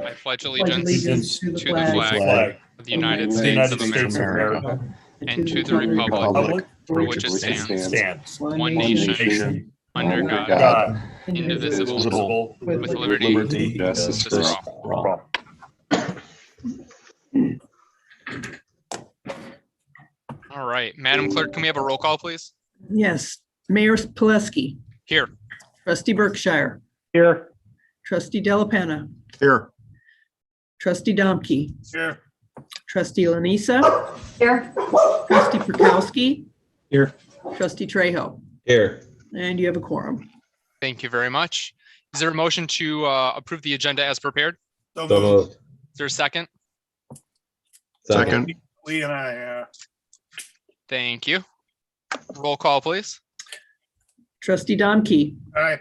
I pledge allegiance to the flag of the United States of America and to the republic for which it stands, one nation, under God, indivisible, with liberty and justice for all. All right, Madam Clerk, can we have a roll call, please? Yes. Mayor Pileski. Here. Trustee Berkshire. Here. Trustee Delapenna. Here. Trustee Domke. Here. Trustee Lanisa. Here. Trustee Perkowski. Here. Trustee Trejo. Here. And you have a quorum. Thank you very much. Is there a motion to approve the agenda as prepared? So moved. Is there a second? Second. Lee and I, Thank you. Roll call, please. Trustee Domke. aye.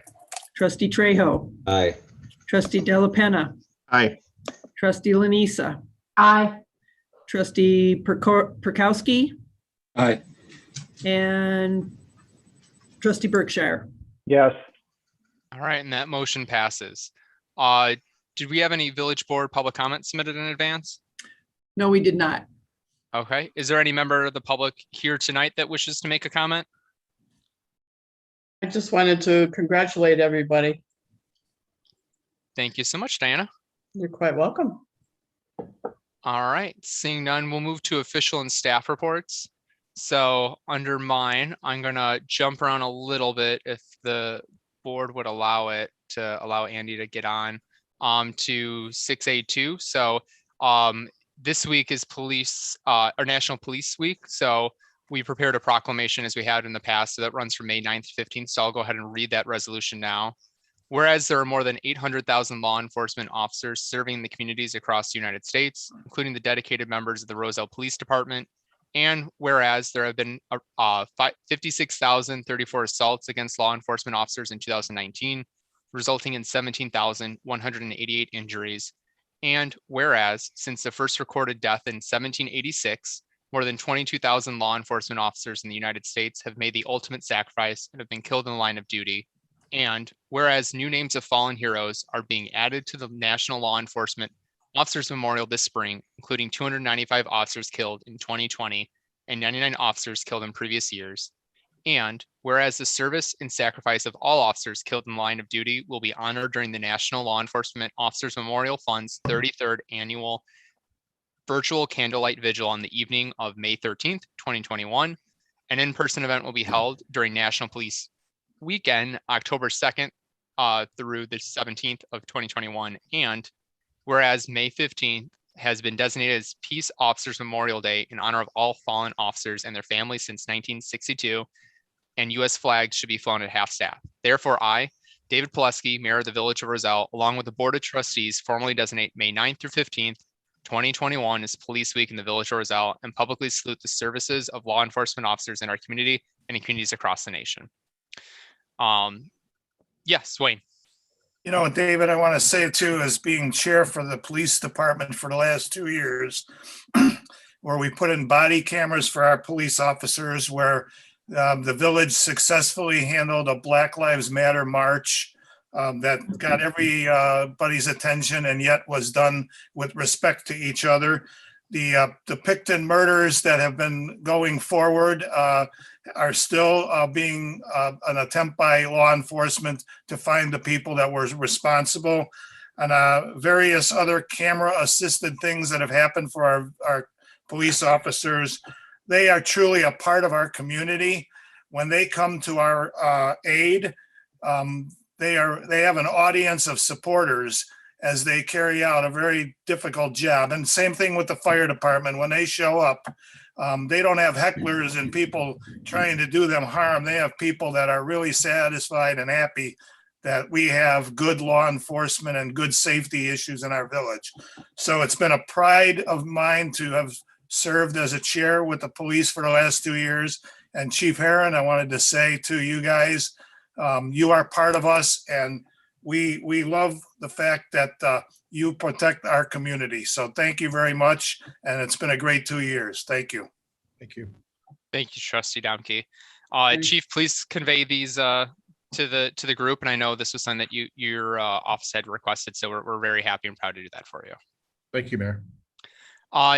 Trustee Trejo. Aye. Trustee Delapenna. Aye. Trustee Lanisa. Aye. Trustee Perkowski. Aye. And Trustee Berkshire. Yes. All right, and that motion passes. Did we have any village board public comment submitted in advance? No, we did not. Okay, is there any member of the public here tonight that wishes to make a comment? I just wanted to congratulate everybody. Thank you so much, Diana. You're quite welcome. All right, seeing none, we'll move to official and staff reports. So under mine, I'm gonna jump around a little bit if the board would allow it to allow Andy to get on to 6A2. So this week is police or National Police Week. So we prepared a proclamation as we had in the past. So that runs from May 9th to 15th. So I'll go ahead and read that resolution now. Whereas there are more than 800,000 law enforcement officers serving the communities across the United States, including the dedicated members of the Roselle Police Department. And whereas there have been 56,034 assaults against law enforcement officers in 2019, resulting in 17,188 injuries. And whereas since the first recorded death in 1786, more than 22,000 law enforcement officers in the United States have made the ultimate sacrifice and have been killed in the line of duty. And whereas new names of fallen heroes are being added to the National Law Enforcement Officers Memorial this spring, including 295 officers killed in 2020 and 99 officers killed in previous years. And whereas the service and sacrifice of all officers killed in the line of duty will be honored during the National Law Enforcement Officers Memorial Fund's 33rd annual virtual candlelight vigil on the evening of May 13th, 2021. An in-person event will be held during National Police Weekend, October 2nd through the 17th of 2021. And whereas May 15th has been designated as Peace Officers Memorial Day in honor of all fallen officers and their families since 1962, and U.S. flags should be flown at half-staff. Therefore, I, David Pileski, Mayor of the Village of Roselle, along with the Board of Trustees, formally designate May 9th through 15th, 2021 as Police Week in the Village of Roselle and publicly salute the services of law enforcement officers in our community and in communities across the nation. Yes, Wayne. You know, David, I want to say too, as being chair for the police department for the last 2 years, where we put in body cameras for our police officers, where the village successfully handled a Black Lives Matter march that got everybody's attention and yet was done with respect to each other. The Picton murders that have been going forward are still being an attempt by law enforcement to find the people that were responsible, and various other camera assisted things that have happened for our police officers. They are truly a part of our community. When they come to our aid, they have an audience of supporters as they carry out a very difficult job. And same thing with the fire department. When they show up, they don't have hecklers and people trying to do them harm. They have people that are really satisfied and happy that we have good law enforcement and good safety issues in our village. So it's been a pride of mine to have served as a chair with the police for the last 2 years. And Chief Herron, I wanted to say to you guys, you are part of us, and we love the fact that you protect our community. So thank you very much. And it's been a great 2 years. Thank you. Thank you. Thank you, Trustee Domke. Okay. Chief, please convey these to the group. And I know this was something that your office had requested, so we're very happy and proud to do that for you. Thank you, Mayor.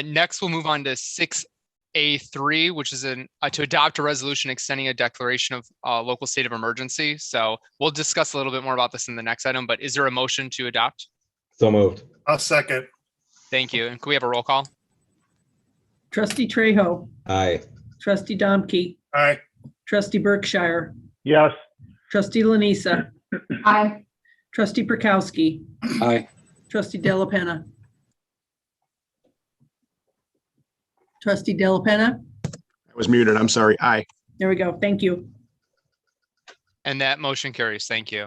Next, we'll move on to 6A3, which is to adopt a resolution extending a declaration of local state of emergency. So we'll discuss a little bit more about this in the next item, but is there a motion to adopt? So moved. I'll second. Thank you. And can we have a roll call? Trustee Trejo, Aye. trustee Domke, Aye. trustee Berkshire, Yes. trustee Lanisa, Aye. trustee Perkowski, Aye. trustee Della Penna. Trustee Della Penna. I was muted. I'm sorry. Aye. There we go. Thank you. And that motion carries. Thank you.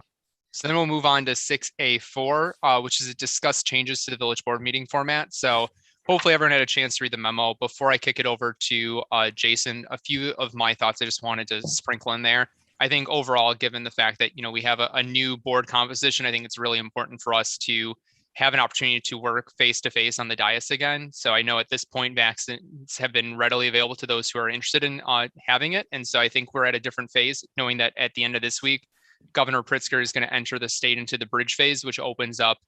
So then we'll move on to 6A4, which is to discuss changes to the village board meeting format. So hopefully everyone had a chance to read the memo. Before I kick it over to Jason, a few of my thoughts I just wanted to sprinkle in there. I think overall, given the fact that, we have a new board composition, I think it's really important for us to have an opportunity to work face to face on the dais again. So I know at this point, vaccines have been readily available to those who are interested in having it. And so I think we're at a different phase, knowing that at the end of this week, Governor Pritzker is going to enter the state into the bridge phase, which opens up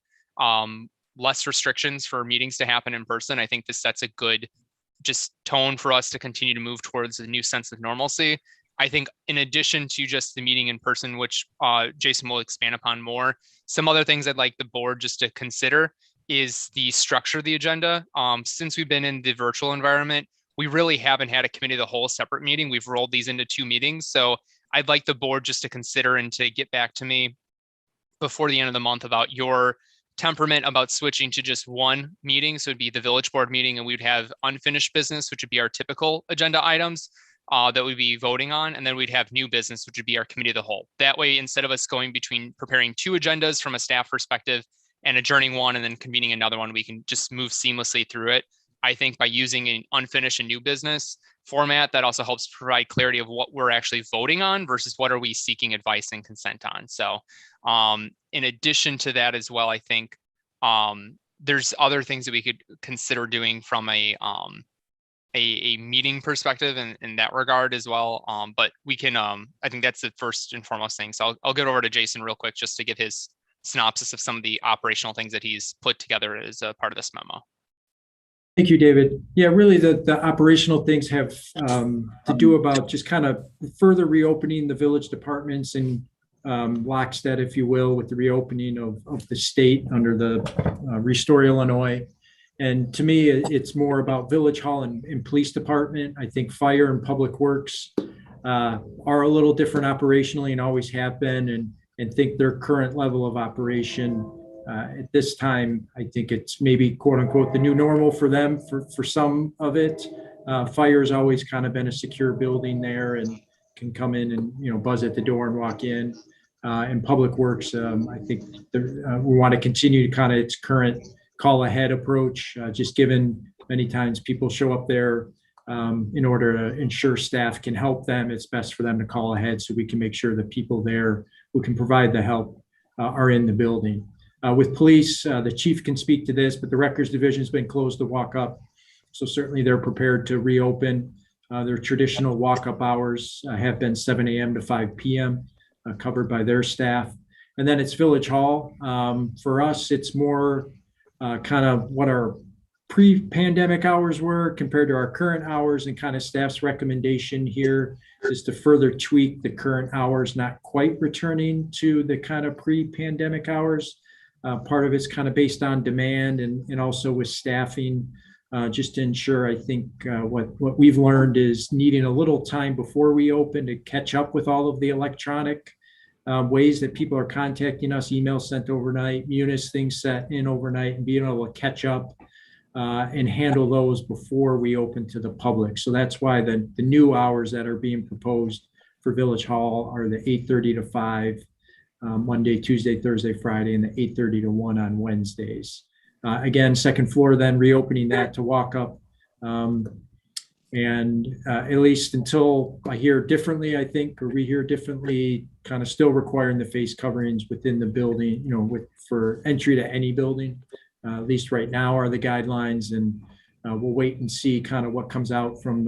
less restrictions for meetings to happen in person. I think this sets a good just tone for us to continue to move towards a new sense of normalcy. I think in addition to just the meeting in person, which Jason will expand upon more, some other things I'd like the board just to consider is the structure of the agenda. Since we've been in the virtual environment, we really haven't had a committee of the whole separate meeting. We've rolled these into 2 meetings. So I'd like the board just to consider and to get back to me before the end of the month about your temperament about switching to just 1 meeting. So it'd be the village board meeting, and we'd have unfinished business, which would be our typical agenda items that we'd be voting on. And then we'd have new business, which would be our committee of the whole. That way, instead of us going between preparing 2 agendas from a staff perspective and adjourning one and then convening another one, we can just move seamlessly through it. I think by using an unfinished and new business format, that also helps provide clarity of what we're actually voting on versus what are we seeking advice and consent on. So in addition to that as well, I think there's other things that we could consider doing from a meeting perspective in that regard as well. But we can, I think that's the first and foremost thing. So I'll get over to Jason real quick just to give his synopsis of some of the operational things that he's put together as a part of this memo. Thank you, David. Yeah, really the operational things have to do about just kind of further reopening the village departments and lockstep, if you will, with the reopening of the state under the Restore Illinois. And to me, it's more about Village Hall and Police Department. I think Fire and Public Works are a little different operationally and always have been, and think their current level of operation at this time, I think it's maybe quote unquote the new normal for them for some of it. Fire has always kind of been a secure building there and can come in and buzz at the door and walk in. And Public Works, I think we want to continue to kind of its current call ahead approach, just given many times people show up there in order to ensure staff can help them. It's best for them to call ahead so we can make sure the people there who can provide the help are in the building. With police, the chief can speak to this, but the records division has been closed to walk up. So certainly they're prepared to reopen. Their traditional walk up hours have been 7 a.m. to 5 p.m. Covered by their staff. And then it's Village Hall. For us, it's more kind of what our pre-pandemic hours were compared to our current hours, and kind of staff's recommendation here is to further tweak the current hours, not quite returning to the kind of pre-pandemic hours. Part of it's kind of based on demand and also with staffing, just to ensure, I think what we've learned is needing a little time before we open to catch up with all of the electronic ways that people are contacting us, emails sent overnight, Munis things set in overnight, and being able to catch up and handle those before we open to the public. So that's why the new hours that are being proposed for Village Hall are the 8:30 to 5 Monday, Tuesday, Thursday, Friday, and the 8:30 to 1 on Wednesdays. Again, second floor, then reopening that to walk up. And at least until I hear differently, I think, or we hear differently, kind of still requiring the face coverings within the building, for entry to any building. At least right now are the guidelines, and we'll wait and see kind of what comes out from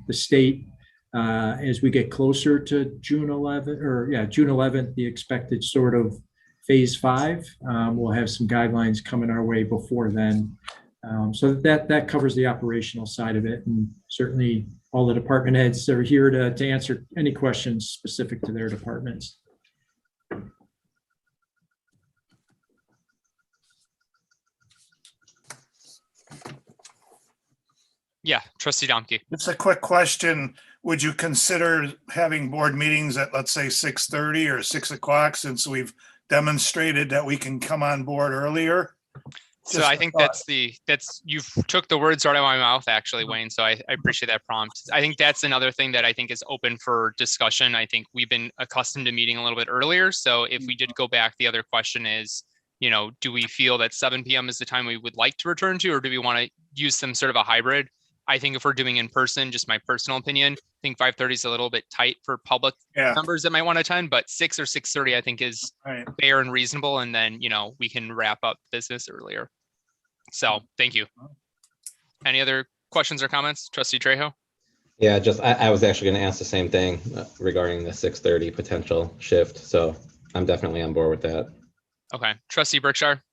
the state As we get closer to June 11th, the expected sort of phase 5, we'll have some guidelines coming our way before then. So that covers the operational side of it, and certainly all the department heads are here to answer any questions specific to their departments. Yeah, trustee Domke. Just a quick question. Would you consider having board meetings at, let's say, 6:30 or 6 o'clock, since we've demonstrated that we can come on board earlier? So Just I a think thought. you've took the words right out of my mouth, actually, Wayne. So I appreciate that prompt. I think that's another thing that I think is open for discussion. I think we've been accustomed to meeting a little bit earlier. So if we did go back, the other question is, do we feel that 7 p.m. is the time we would like to return to, or do we want to use some sort of a hybrid? I think if we're doing in person, just my personal opinion, I think 5:30 is a little bit tight for public Yeah, members that might want to attend, but 6 or 6:30, I think is right. fair and reasonable. And then, we can wrap up business earlier. So thank you. Any other questions or comments? Trustee Trejo? Yeah, I was actually going to ask the same thing regarding the 6:30 potential shift. So I'm definitely on board with that. Okay. Trustee Berkshire?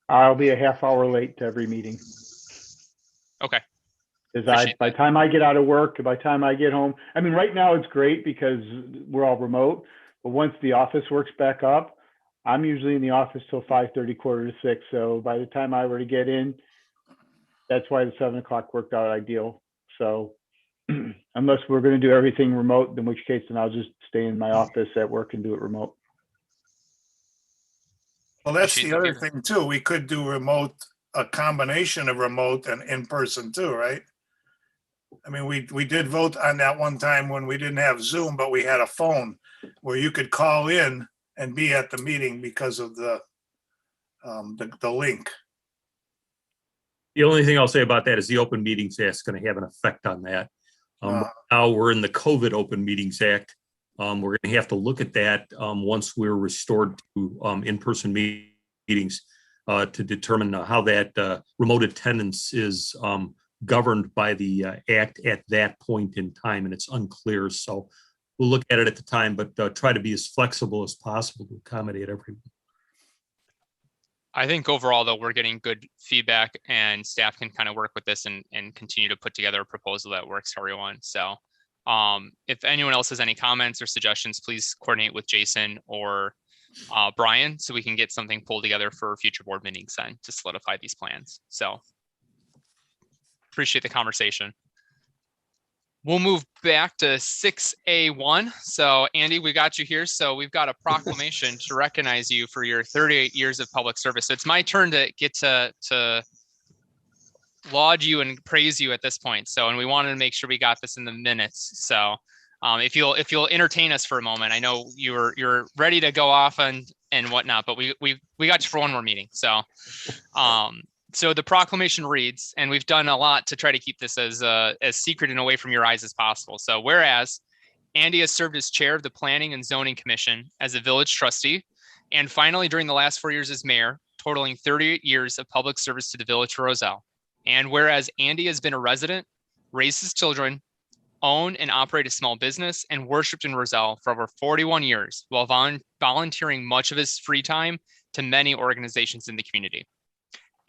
I'll be a half hour late to every meeting. Okay. Because by the time I get out of work, by the time I get home, I mean, right now it's great because we're all remote, but once the office works back up, I'm usually in the office till 5:30, 5:45. So by the time I were to get in, that's why the 7 o'clock worked out ideal. So unless we're going to do everything remote, in which case, then I'll just stay in my office at work and do it remote. Well, that's Appreciate the the other feedback. thing too. We could do remote, a combination of remote and in person too, right? I mean, we did vote on that one time when we didn't have Zoom, but we had a phone where you could call in and be at the meeting because of the link. The only thing I'll say about that is the Open Meetings Act is going to have an effect on that. Now we're in the COVID Open Meetings Act. We're going to have to look at that once we're restored to in-person meetings to determine how that remote attendance is governed by the act at that point in time, and it's unclear. So we'll look at it at the time, but try to be as flexible as possible to accommodate everyone. I think overall, though, we're getting good feedback, and staff can kind of work with this and continue to put together a proposal that works for everyone. So if anyone else has any comments or suggestions, please coordinate with Jason or Brian so we can get something pulled together for future board meetings then to solidify these plans. So appreciate the conversation. We'll move back to 6A1. So Andy, we got you here. So we've got a proclamation to recognize you for your 38 years of public service. So it's my turn to get to laud you and praise you at this point. So, and we wanted to make sure we got this in the minutes. So if you'll entertain us for a moment, I know you're ready to go off and whatnot, but we got you for one more meeting. So so the proclamation reads, and we've done a lot to try to keep this as secret and away from your eyes as possible. So whereas Andy has served as chair of the Planning and Zoning Commission as a village trustee, and finally during the last 4 years as mayor, totaling 38 years of public service to the village of Roselle. And whereas Andy has been a resident, raised his children, owned and operated a small business, and worshiped in Roselle for over 41 years while volunteering much of his free time to many organizations in the community.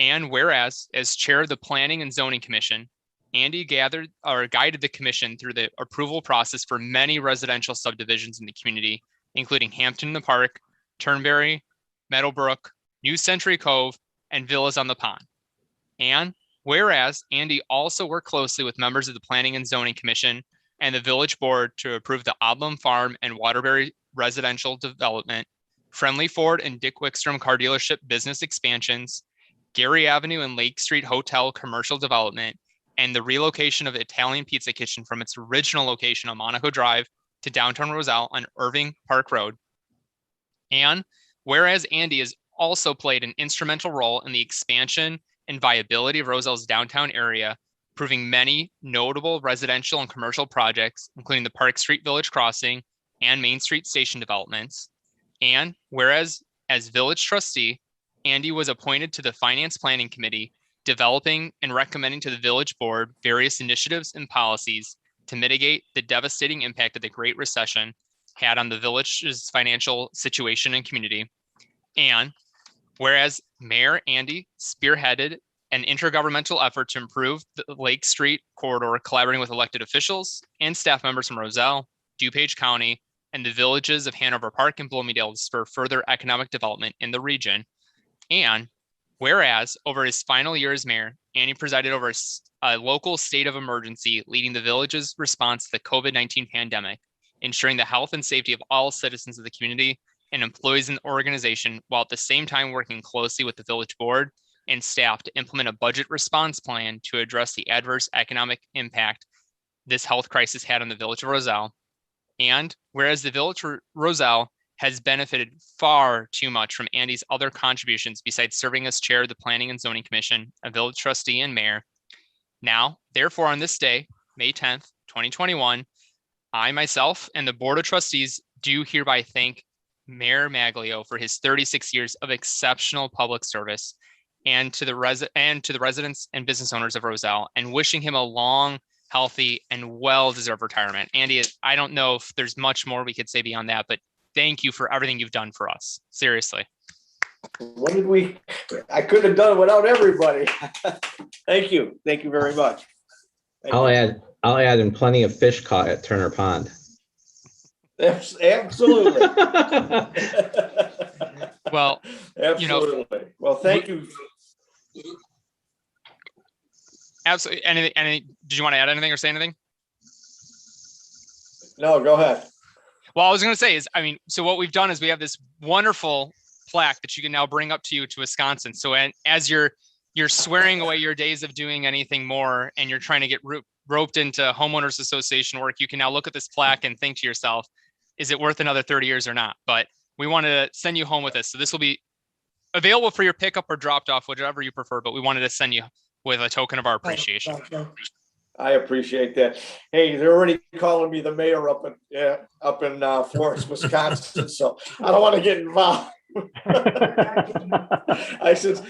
And whereas, as chair of the Planning and Zoning Commission, Andy guided the commission through the approval process for many residential subdivisions in the community, including Hampton in the Park, Turnberry, Meadowbrook, New Century Cove, and Villas on the Pond. And whereas Andy also worked closely with members of the Planning and Zoning Commission and the village board to approve the Odlum Farm and Waterbury residential development, Friendly Ford and Dick Wickstrom car dealership business expansions, Gary Avenue and Lake Street Hotel commercial development, and the relocation of Italian Pizza Kitchen from its original location on Monaco Drive to downtown Roselle on Irving Park Road. And whereas Andy has also played an instrumental role in the expansion and viability of Roselle's downtown area, approving many notable residential and commercial projects, including the Park Street Village Crossing and Main Street Station developments. And whereas as village trustee, Andy was appointed to the Finance Planning Committee, developing and recommending to the village board various initiatives and policies to mitigate the devastating impact that the Great Recession had on the village's financial situation and community. And whereas Mayor Andy spearheaded an intergovernmental effort to improve the Lake Street corridor, collaborating with elected officials and staff members from Roselle, DuPage County, and the villages of Hanover Park and Bloomingdale to spur further economic development in the region. And whereas over his final year as mayor, Andy presided over a local state of emergency, leading the village's response to the COVID-19 pandemic, ensuring the health and safety of all citizens of the community and employees in the organization, while at the same time working closely with the village board and staff to implement a budget response plan to address the adverse economic impact this health crisis had on the village of Roselle. And whereas the village of Roselle has benefited far too much from Andy's other contributions besides serving as chair of the Planning and Zoning Commission, a village trustee and mayor. Now, therefore, on this day, May 10th, 2021, I myself and the Board of Trustees do hereby thank Mayor Maglio for his 36 years of exceptional public service and to the residents and business owners of Roselle, and wishing him a long, healthy, and well-deserved retirement. Andy, I don't know if there's much more we could say beyond that, but thank you for everything you've done for us. Seriously. I couldn't have done it without everybody. Thank you. Thank you very much. I'll add in plenty of fish caught at Turner Pond. Absolutely. Well, absolutely. Well, thank you. Absolutely. Anything, did you want to add anything or say anything? No, go ahead. Well, I was going to say is, so what we've done is we have this wonderful plaque that you can now bring up to you to Wisconsin. So as you're swearing away your days of doing anything more, and you're trying to get roped into homeowners association work, you can now look at this plaque and think to yourself, is it worth another 30 years or not? But we wanted to send you home with this. So this will be available for your pickup or dropped off, whichever you prefer, but we wanted to send you with a token of our appreciation. I appreciate that. Hey, they're already calling me the mayor up in Florence, Wisconsin, so I don't want to get involved. I said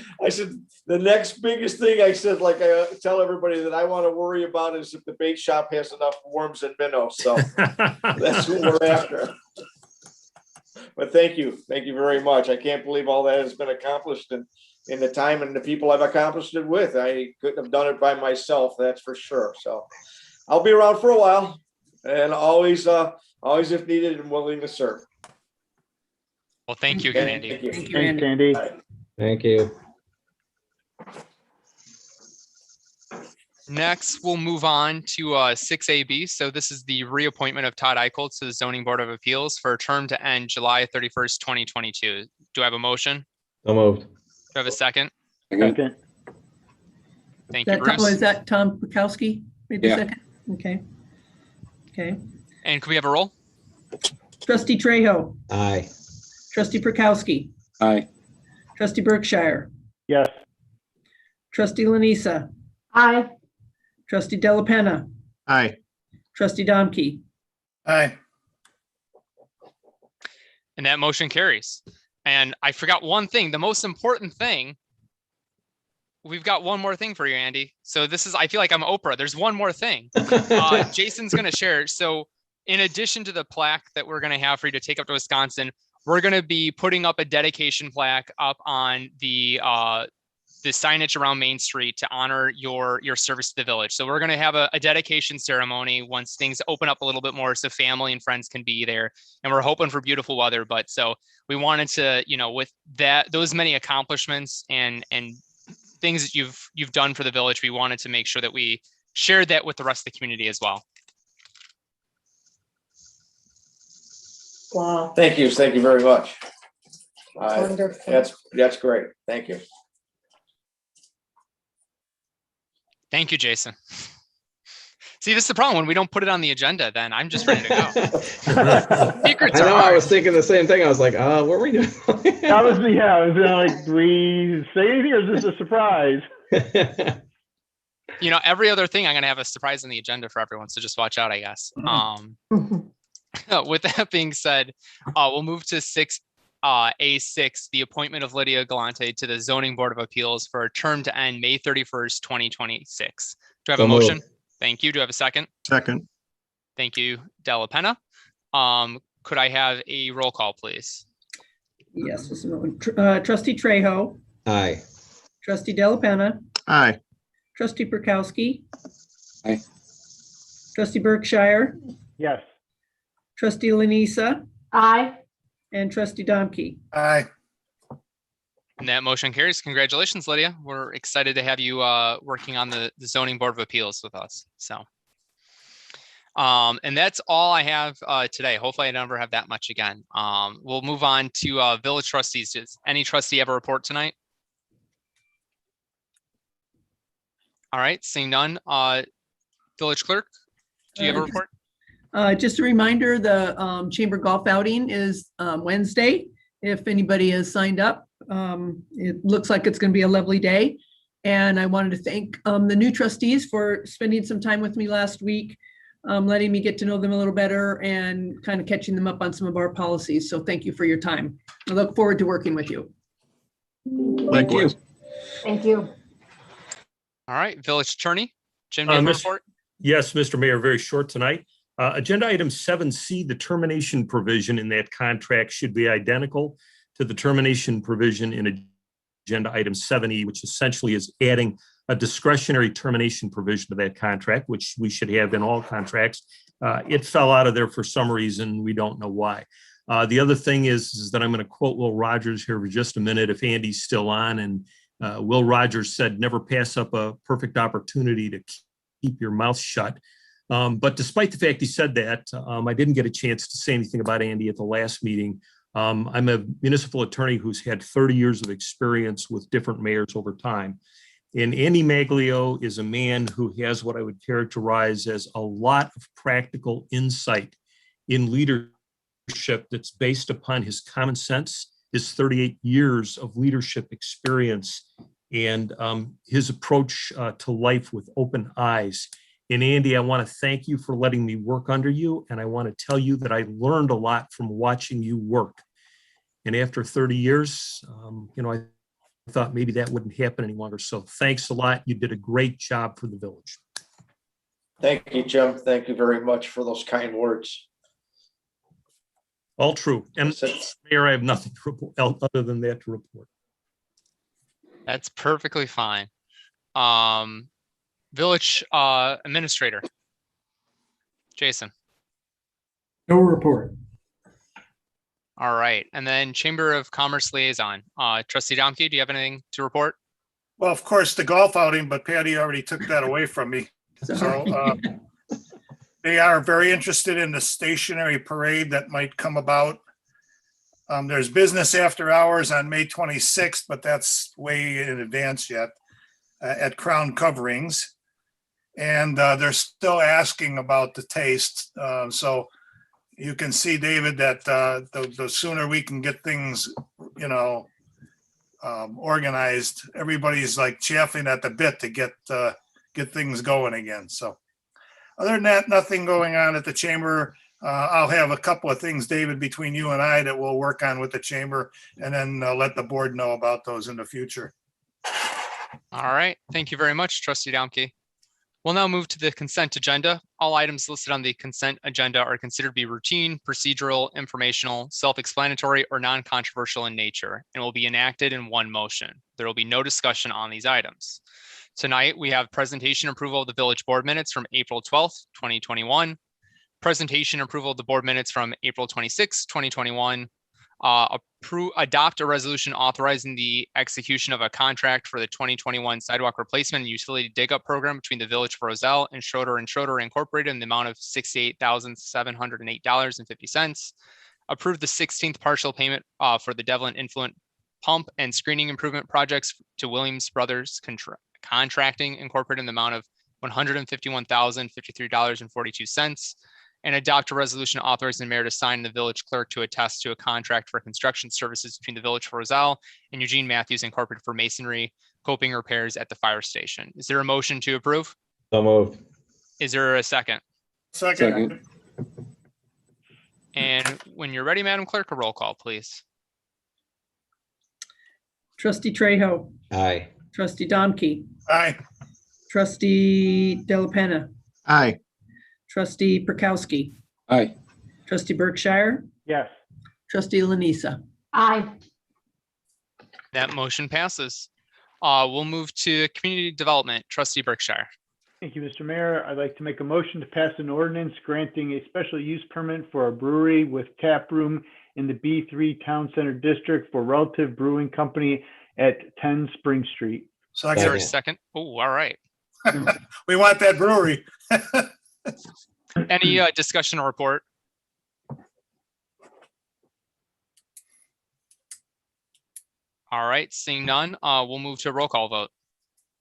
the next biggest thing I said, like I tell everybody that I want to worry about is if the bait shop has enough worms and minnows. So that's what we're after. But thank you very much. I can't believe all that has been accomplished in the time and the people I've accomplished it with. I couldn't have done it by myself, that's for sure. So I'll be around for a while, and always if needed and willing to serve. Well, thank you again, Andy. Thank you. Thank you, Thanks, Andy. Andy. Thank you. Next, we'll move on to 6AB. So this is the reappointment of Todd Eicholtz to the Zoning Board of Appeals for a term to end July 31st, 2022. Do I have a motion? So moved. Do I have a second? Second. Thank you, Is Bruce. that Tom Bukowski? Maybe Yeah. second? Okay. Okay. And can we have a roll? Trustee Trejo, Aye. trustee Prokowski, Aye. trustee Berkshire, Yes. trustee Lanisa, Aye. trustee Delapenna, Aye. trustee Domke. Aye. And that motion carries. And I forgot one thing, the most important thing. We've got one more thing for you, Andy. So I feel like I'm Oprah. There's one more thing. Jason's going to share. So in addition to the plaque that we're going to have for you to take up to Wisconsin, we're going to be putting up a dedication plaque up on the signage around Main Street to honor your service to the village. So we're going to have a dedication ceremony once things open up a little bit more, so family and friends can be there. And we're hoping for beautiful weather. But so we wanted to, with those many accomplishments and things that you've done for the village, we wanted to make sure that we shared that with the rest of the community as well. Wow. Thank you very much. Wonderful. That's great. Thank you. Thank you, Jason. See, this is the problem. When we don't put it on the agenda, then I'm just ready to go. Secrets I know. are I was ours. thinking the same thing. I was like, what were we doing? I was like, do we say anything or is this a surprise? Every other thing I'm going to have a surprise on the agenda for everyone. So just watch out, I guess. With that being said, we'll move to 6A6, the appointment of Lydia Galante to the Zoning Board of Appeals for a term to end May 31st, 2026. Do I have a So motion? moved. Thank you. Do I have a second? Second. Thank you, Della Penna. Could I have a roll call, please? Yes, just a moment. Trustee Trejo, Aye. trustee Della Penna, Aye. trustee Burkowski. Aye. Trustee Berkshire, Yes. trustee Lanisa, Aye. and trustee Domke. Aye. And that motion carries. Congratulations, Lydia. We're excited to have you working on the zoning board of appeals with us. So, and that's all I have today. Hopefully I never have that much again. We'll move on to village trustees. Does any trustee have a report tonight? All right, seeing none. Village clerk, do you have a report? Just a reminder, the chamber golf outing is Wednesday. If anybody has signed up, it looks like it's going to be a lovely day. And I wanted to thank the new trustees for spending some time with me last week, letting me get to know them a little better and kind of catching them up on some of our policies. So thank you for your time. I look forward to working with you. Thank you. Thank you. All right, village attorney, Jim, do you have a report? Yes, Mr. Mayor, very short tonight. Agenda item 7C, the termination provision in that contract should be identical to the termination provision in agenda item 7E, which essentially is adding a discretionary termination provision to that contract, which we should have in all contracts. It fell out of there for some reason. We don't know why. The other thing is that I'm going to quote Will Rogers here for just a minute if Andy's still on. And Will Rogers said, never pass up a perfect opportunity to keep your mouth shut. But despite the fact he said that, I didn't get a chance to say anything about Andy at the last meeting. I'm a municipal attorney who's had 30 years of experience with different mayors over time. And Andy Maglio is a man who has what I would characterize as a lot of practical insight in leadership that's based upon his common sense, his 38 years of leadership experience, and his approach to life with open eyes. And Andy, I want to thank you for letting me work under you. And I want to tell you that I learned a lot from watching you work. And after 30 years, I thought maybe that wouldn't happen any longer. So thanks a lot. You did a great job for the village. Thank you, Jim. Thank you very much for those kind words. All true. And Mayor, I have nothing to report other than that to report. That's perfectly fine. Village administrator, Jason. No report. All right, and then Chamber of Commerce liaison, trustee Domke, do you have anything to report? Well, of course, the golf outing, but Patty already took that away from me. So they are very interested in the stationary parade that might come about. There's business after hours on May 26th, but that's way in advance yet at Crown Coverings. And they're still asking about the taste. So you can see, David, that the sooner we can get things, organized, everybody's like chaffing at the bit to get things going again. So other than that, nothing going on at the chamber. I'll have a couple of things, David, between you and I that we'll work on with the chamber, and then let the board know about those in the future. All right, thank you very much, trustee Domke. We'll now move to the consent agenda. All items listed on the consent agenda are considered to be routine, procedural, informational, self-explanatory, or non-controversial in nature, and will be enacted in one motion. There will be no discussion on these items. Tonight, we have presentation approval of the village board minutes from April 12th, 2021, presentation approval of the board minutes from April 26th, 2021, adopt a resolution authorizing the execution of a contract for the 2021 sidewalk replacement and utility dig-up program between the Village of Roselle and Schroeder Incorporated in the amount of $68,708.50. Approve the 16th partial payment for the Devlin Influent Pump and Screening Improvement Projects to Williams Brothers Contracting Incorporated in the amount of $151,053.42. And adopt a resolution authorizing the mayor to sign the village clerk to attest to a contract for construction services between the Village of Roselle and Eugene Matthews Incorporated for masonry coping repairs at the fire station. Is there a motion to approve? So moved. Is there a second? Second. And when you're ready, Madam Clerk, a roll call, please. Trustee Trejo, Aye. trustee Domke, Aye. trustee Della Penna, Aye. Trustee Prokowski, Aye. trustee Berkshire, Yes. trustee Lanisa. Aye. That motion passes. We'll move to community development. Trustee Berkshire. Thank you, Mr. Mayor. I'd like to make a motion to pass an ordinance granting a special use permit for a brewery with tap room in the B3 Town Center District for Relative Brewing Company at 10 Spring Street. Is there a Second, second? Oh, all right. we want that brewery. Any discussion or report? All right, seeing none, we'll move to a roll call vote.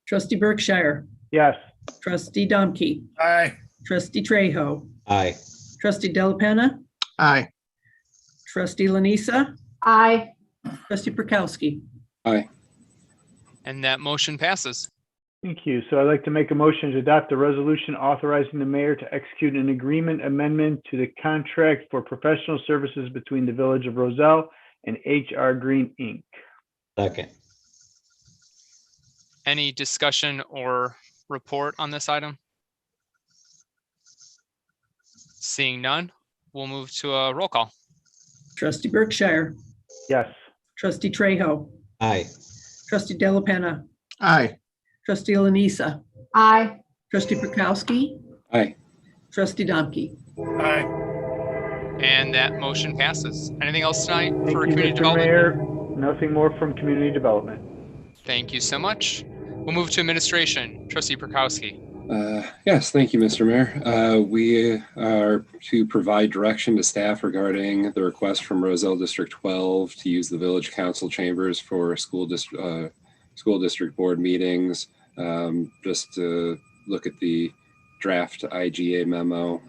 Trustee Berkshire, Yes. trustee Domke, Aye. trustee Trejo, Aye. trustee Delapenna, Aye. trustee Lanisa, Aye. trustee Prokowski. Aye. And that motion passes. Thank you. So I'd like to make a motion to adopt a resolution authorizing the mayor to execute an agreement amendment to the contract for professional services between the Village of Roselle and HR Green, Inc. Second. Any discussion or report on this item? Seeing none, we'll move to a roll call. Trustee Berkshire, Yes. trustee Trejo, Aye. trustee Delapenna, Aye. trustee Lanisa, Aye. trustee Prokowski, Aye. trustee Domke. Aye. And that motion passes. Anything else tonight Thank for you, community Mr. development? Mayor. Nothing more from community development. Thank you so much. We'll move to administration. Trustee Prokowski. Yes, thank you, Mr. Mayor. We are to provide direction to staff regarding the request from Roselle District 12 to use the village council chambers for school district board meetings. Just to look at the draft IGA memo.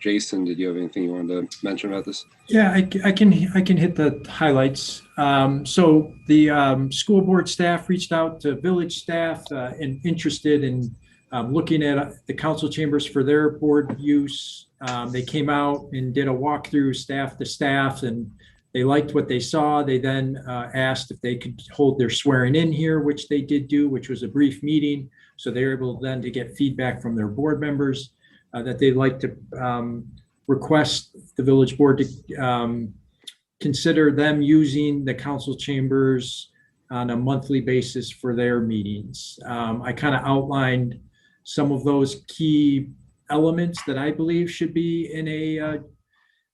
Jason, did you have anything you wanted to mention about this? Yeah, I can hit the highlights. So the school board staff reached out to village staff and interested in looking at the council chambers for their board use. They came out and did a walkthrough staff to staff, and they liked what they saw. They then asked if they could hold their swearing in here, which they did do, which was a brief meeting. So they were able then to get feedback from their board members that they'd like to request the village board to consider them using the council chambers on a monthly basis for their meetings. I kind of outlined some of those key elements that I believe should be in a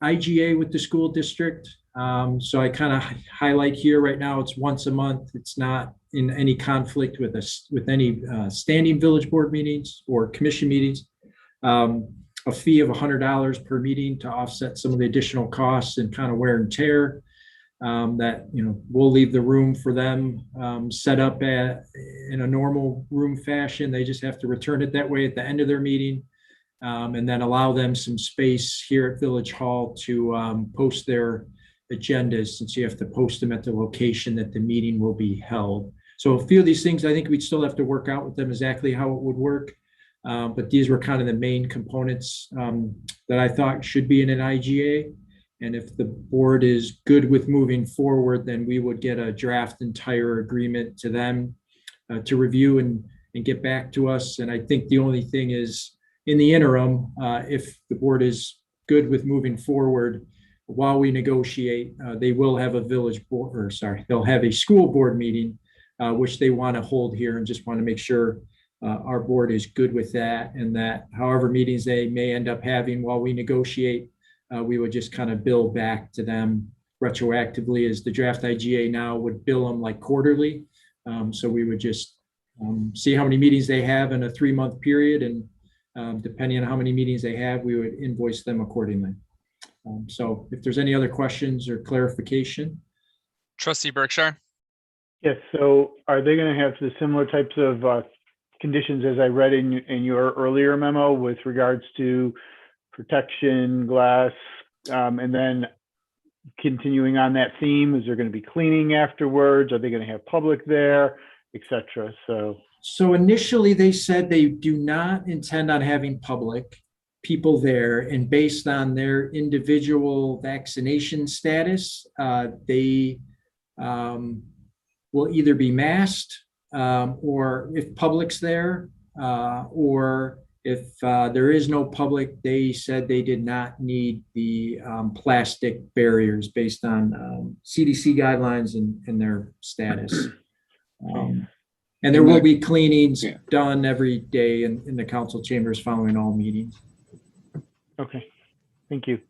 IGA with the school district. So I kind of highlight here right now, it's once a month. It's not in any conflict with any standing village board meetings or commission meetings. A fee of $100 per meeting to offset some of the additional costs and kind of wear and tear. That we'll leave the room for them set up in a normal room fashion. They just have to return it that way at the end of their meeting, and then allow them some space here at Village Hall to post their agendas, since you have to post them at the location that the meeting will be held. So a few of these things I think we'd still have to work out with them exactly how it would work. But these were kind of the main components that I thought should be in an IGA. And if the board is good with moving forward, then we would get a draft entire agreement to them to review and get back to us. And I think the only thing is, in the interim, if the board is good with moving forward, while we negotiate, they will have a they'll have a school board meeting, which they want to hold here, and just want to make sure our board is good with that, and that however meetings they may end up having while we negotiate, we would just kind of bill back to them retroactively, as the draft IGA now would bill them like quarterly. So we would just see how many meetings they have in a 3-month period, and depending on how many meetings they have, we would invoice them accordingly. So if there's any other questions or clarification. Trustee Berkshire. Yes. So are they going to have the similar types of conditions as I read in your earlier memo with regards to protection, glass, and then continuing on that theme? Is there going to be cleaning afterwards? Are they going to have public there, etc.? So initially they said they do not intend on having public people there, and based on their individual vaccination status, they will either be masked, or if public's there, or If there is no public, they said they did not need the plastic barriers based on CDC guidelines and their status. And there will be cleanings done every day in the council chambers following all meetings. Okay, thank you.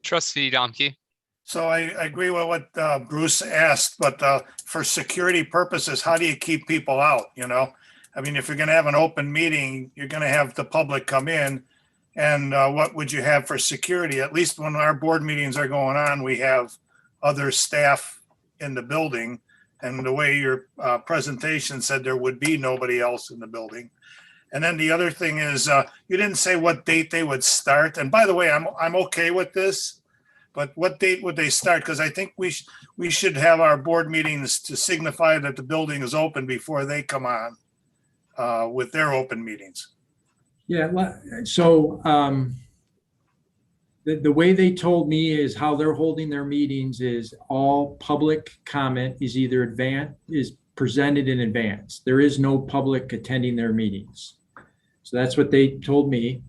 Trustee Domke. So I agree with what Bruce asked, but for security purposes, how do you keep people out, you know? I mean, if you're gonna have an open meeting, you're gonna have the public come in. And what would you have for security? At least when our board meetings are going on, we have other staff in the building. And the way your presentation said, there would be nobody else in the building. And then the other thing is, you didn't say what date they would start. And by the way, I'm okay with this, but what date would they start? Because I think we should have our board meetings to signify that the building is open before they come on with their open meetings. Yeah, so the way they told me is how they're holding their meetings is all public comment is either is presented in advance. There is no public attending their meetings. So that's what they told me.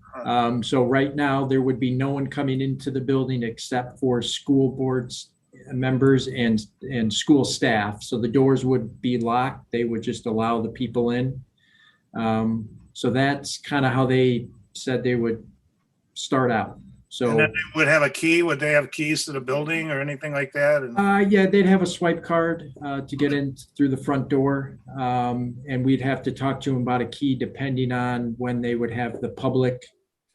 So right now there would be no one coming into the building except for school boards members and school staff. So the doors would be locked. They would just allow the people in. So that's kind of how they said they would start out. So and then they would have a key. Would they have keys to the building or anything like that? And yeah, they'd have a swipe card to get in through the front door. And we'd have to talk to them about a key depending on when they would have the public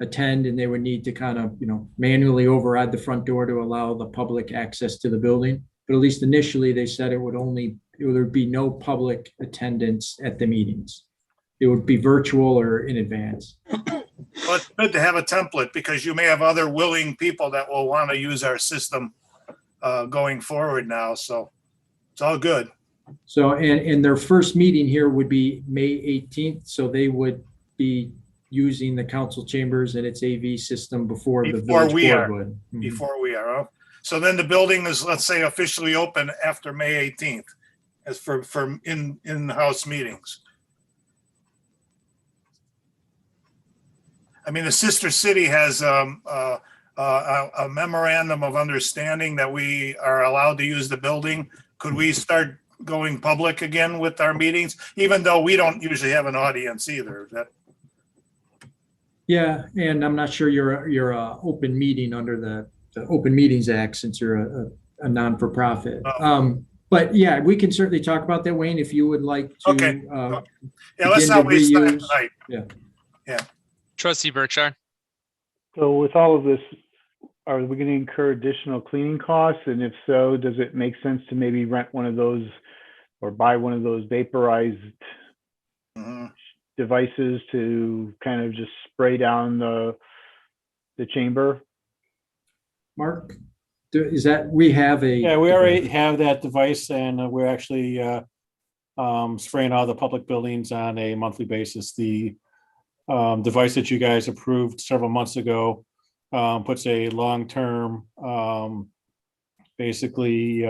attend, and they would need to kind of, you know, manually override the front door to allow the public access to the building. But at least initially they said there would be no public attendance at the meetings. It would be virtual or in advance. Well, it's good to have a template because you may have other willing people that will want to use our system going forward now. So it's all good. So, and their first meeting here would be May 18th. So they would be using the council chambers and its AV system before the village board would. Mm-hmm. Before we are. Oh. So then the building is, let's say, officially open after May 18th as for in-house meetings. I mean, the sister city has a memorandum of understanding that we are allowed to use the building. Could we start going public again with our meetings, even though we don't usually have an audience either? Yeah, and I'm not sure you're a open meeting under the Open Meetings Act since you're a non-for-profit. But yeah, we can certainly talk about that, Wayne, if you would like to. Okay. Yeah, let's not waste time tonight. Yeah. Trustee Berkshire. So with all of this, are we going to incur additional cleaning costs? And if so, does it make sense to maybe rent one of those or buy one of those vaporized devices to kind of just spray down the chamber? Mark, is that we have a? Yeah, we already have that device, and we're actually spraying all the public buildings on a monthly basis. The device that you guys approved several months ago puts a long-term, basically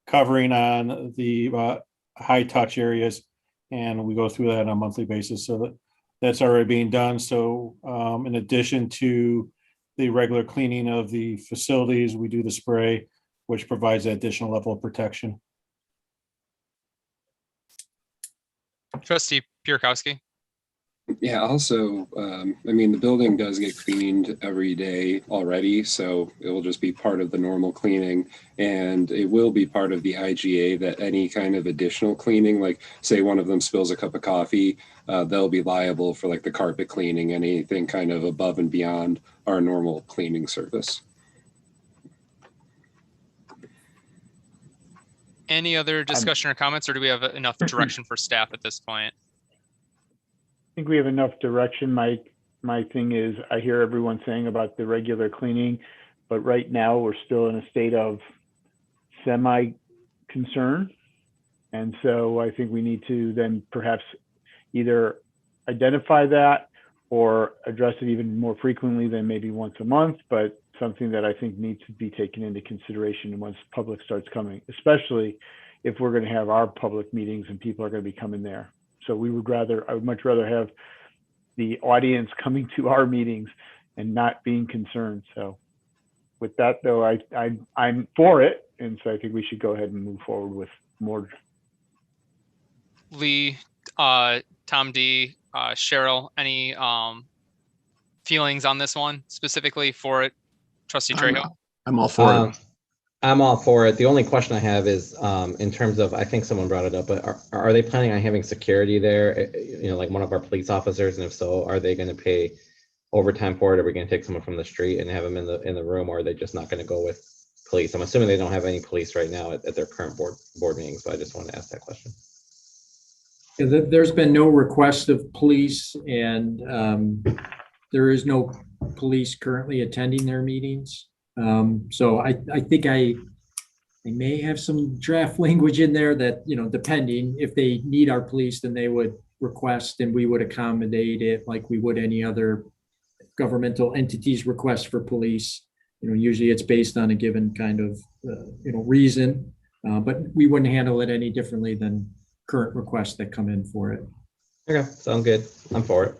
covering on the high touch areas, and we go through that on a monthly basis. So that's already being done. So in addition to the regular cleaning of the facilities, we do the spray, which provides that additional level of protection. Trustee Pierkowski. Yeah, also, I mean, the building does get cleaned every day already, so it will just be part of the normal cleaning. And it will be part of the IGA that any kind of additional cleaning, like say one of them spills a cup of coffee, they'll be liable for like the carpet cleaning, anything kind of above and beyond our normal cleaning service. Any other discussion or comments, or do we have enough direction for staff at this point? I think we have enough direction. My thing is, I hear everyone saying about the regular cleaning, but right now we're still in a state of semi-concern. And so I think we need to then perhaps either identify that or address it even more frequently than maybe once a month, but something that I think needs to be taken into consideration once public starts coming, especially if we're going to have our public meetings and people are going to be coming there. So I would much rather have the audience coming to our meetings and not being concerned. So with that, though, I'm for it. And so I think we should go ahead and move forward with more. Lee, Tom D, Cheryl, any feelings on this one specifically for it? Trustee Trejo? I'm all for it. I'm all for it. The only question I have is in terms of, I think someone brought it up, but are they planning on having security there? You know, like one of our police officers, and if so, are they going to pay overtime for it? Are we going to take someone from the street and have them in the room, or are they just not going to go with police? I'm assuming they don't have any police right now at their current board meetings, so I just wanted to ask that question. Yeah, there's been no request of police, and there is no police currently attending their meetings. So I think I may have some draft language in there that, you know, depending if they need our police, then they would request and we would accommodate it like we would any other governmental entity's request for police. You know, usually it's based on a given kind of, you know, reason, but we wouldn't handle it any differently than current requests that come in for it. Okay, sounds good. I'm for it.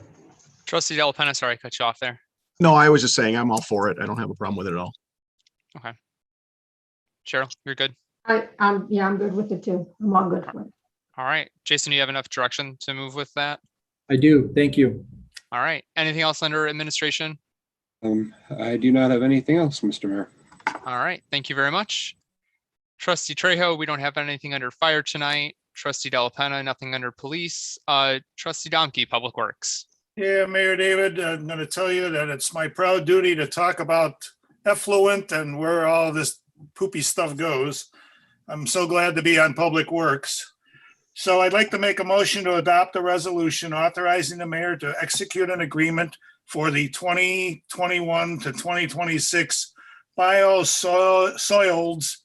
Trustee Della Penna, sorry, I cut you off there. No, I was just saying I'm all for it. I don't have a problem with it at all. Okay. Cheryl, you're good. Yeah, I'm good with it too. I'm all good with it. All right. Jason, you have enough direction to move with that? I do. Thank you. All right. Anything else under administration? I do not have anything else, Mr. Mayor. All right. Thank you very much. Trustee Trejo, we don't have anything under fire tonight. Trustee Della Penna, nothing under police. Trustee Domke, Public Works. Yeah, Mayor David, I'm going to tell you that it's my proud duty to talk about effluent and where all this poopy stuff goes. I'm so glad to be on Public Works. So I'd like to make a motion to adopt a resolution authorizing the mayor to execute an agreement for the 2021 to 2026 biosolids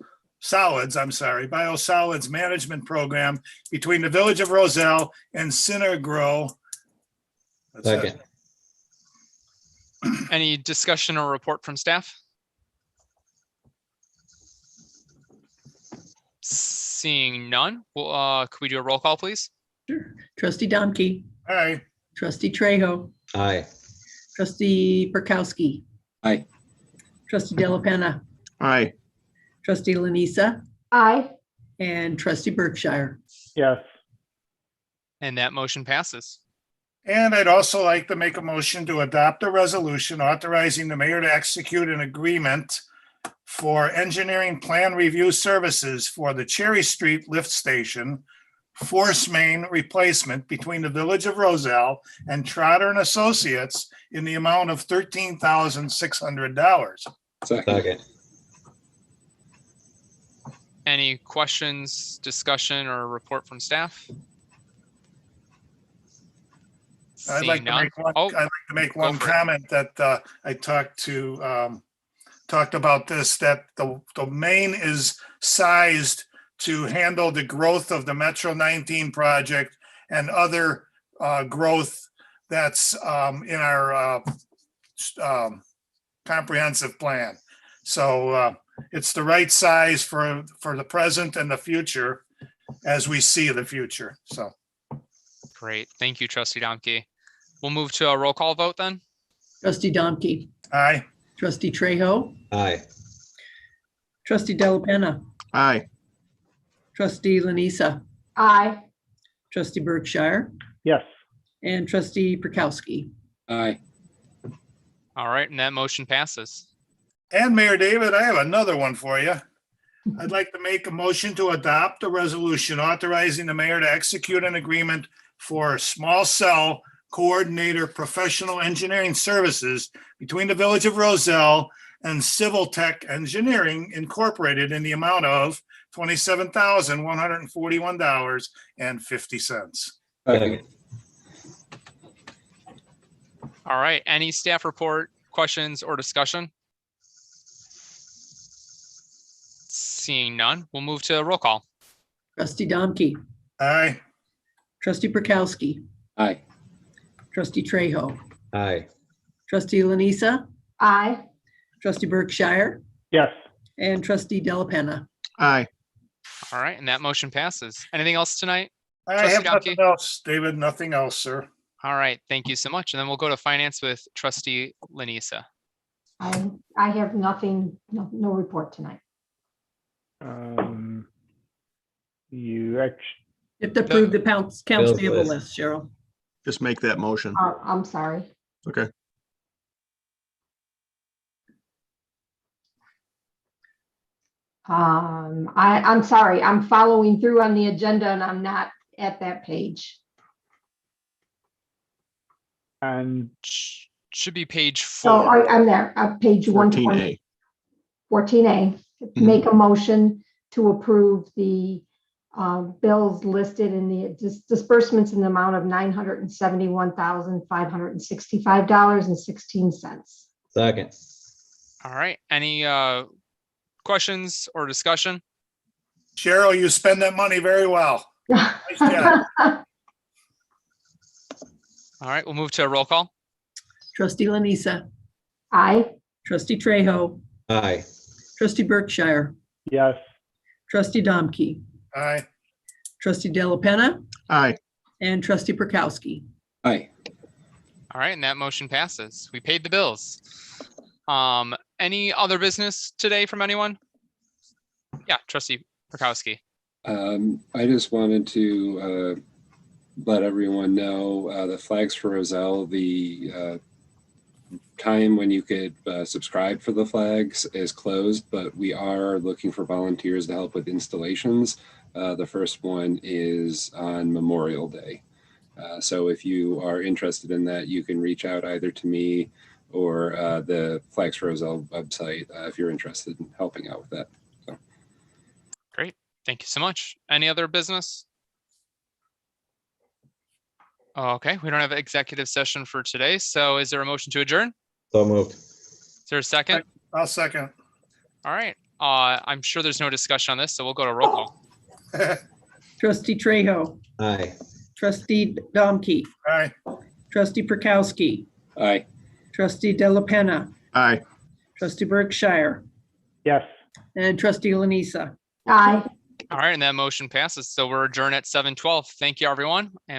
management program between the Village of Roselle and Cinergrow. That's it. Second. Any discussion or report from staff? Seeing none, well, could we do a roll call, please? Sure. Trustee Domke, Aye. trustee Trejo, Aye. trustee Burkowski, Aye. trustee Della Penna, Aye. trustee Lanisa, Aye. and trustee Berkshire. Yes. And that motion passes. And I'd also like to make a motion to adopt a resolution authorizing the mayor to execute an agreement for engineering plan review services for the Cherry Street Lift Station force main replacement between the Village of Roselle and Trotter and Associates in the amount of $13,600. Second. Any questions, discussion, or report from staff? I'd Seeing like to none. make one, Oh, I'd like to make one for it. comment that I talked about this, that the main is sized to handle the growth of the Metro 19 project and other growth that's in our comprehensive plan. So it's the right size for the present and the future as we see the future. So. Great. Thank you, Trustee Domke. We'll move to a roll call vote then. Trustee Domke, Aye. trustee Trejo, Aye. trustee Della Penna, Aye. trustee Lanisa, Aye. trustee Berkshire, Yes. and trustee Burkowski. Aye. All right, and that motion passes. And Mayor David, I have another one for you. I'd like to make a motion to adopt a resolution authorizing the mayor to execute an agreement for small cell coordinator professional engineering services between the Village of Roselle and Civil Tech Engineering Incorporated in the amount of $27,141.50. Second. All right, any staff report, questions, or discussion? Seeing none, we'll move to a roll call. Trustee Domke, Aye. trustee Burkowski, Aye. trustee Trejo, Aye. trustee Lanisa, Aye. trustee Berkshire, Yes. and trustee Della Penna. Aye. All right, and that motion passes. Anything else tonight? I Trustee have nothing Domke? else, David, nothing else, sir. All right, thank you so much. And then we'll go to finance with trustee Lanisa. I have nothing, no report tonight. You actually, You have to approve the accounts Bills payable list. list, Cheryl. Just make that motion. I'm sorry. Okay. I'm sorry, I'm following through on the agenda and I'm not at that page. and Should be page So 4. I'm there, page 14A. 14A. Make a motion to approve the bills listed in the disbursements in the amount of $971,565.16. Second. All right, any questions or discussion? Cheryl, you spend that money very well. Nice job. All right, we'll move to a roll call. Trustee Lanisa, Aye. trustee Trejo, Aye. trustee Berkshire, yes, trustee Domke, Aye. trustee Delapenna, Aye. and trustee Prokowski. Aye. All right, and that motion passes. We paid the bills. Any other business today from anyone? Yeah, trustee Prokowski. I just wanted to let everyone know the Flags for Roselle, the time when you could subscribe for the flags is closed, but we are looking for volunteers to help with installations. The first one is on Memorial Day. So if you are interested in that, you can reach out either to me or the Flags for Roselle website if you're interested in helping out with that. So. Great, thank you so much. Any other business? Okay, we don't have an executive session for today, so is there a motion to adjourn? So moved. Is there a second? I'll second. All right, I'm sure there's no discussion on this, so we'll go to roll call. Trustee Trejo, Aye. trustee Domke, Aye. trustee Prokowski, Aye. trustee Delapenna, Aye. trustee Berkshire, yes. and trustee Lanisa. Aye. All right, and that motion passes. So we're adjourned at 7:12. Thank you, everyone. And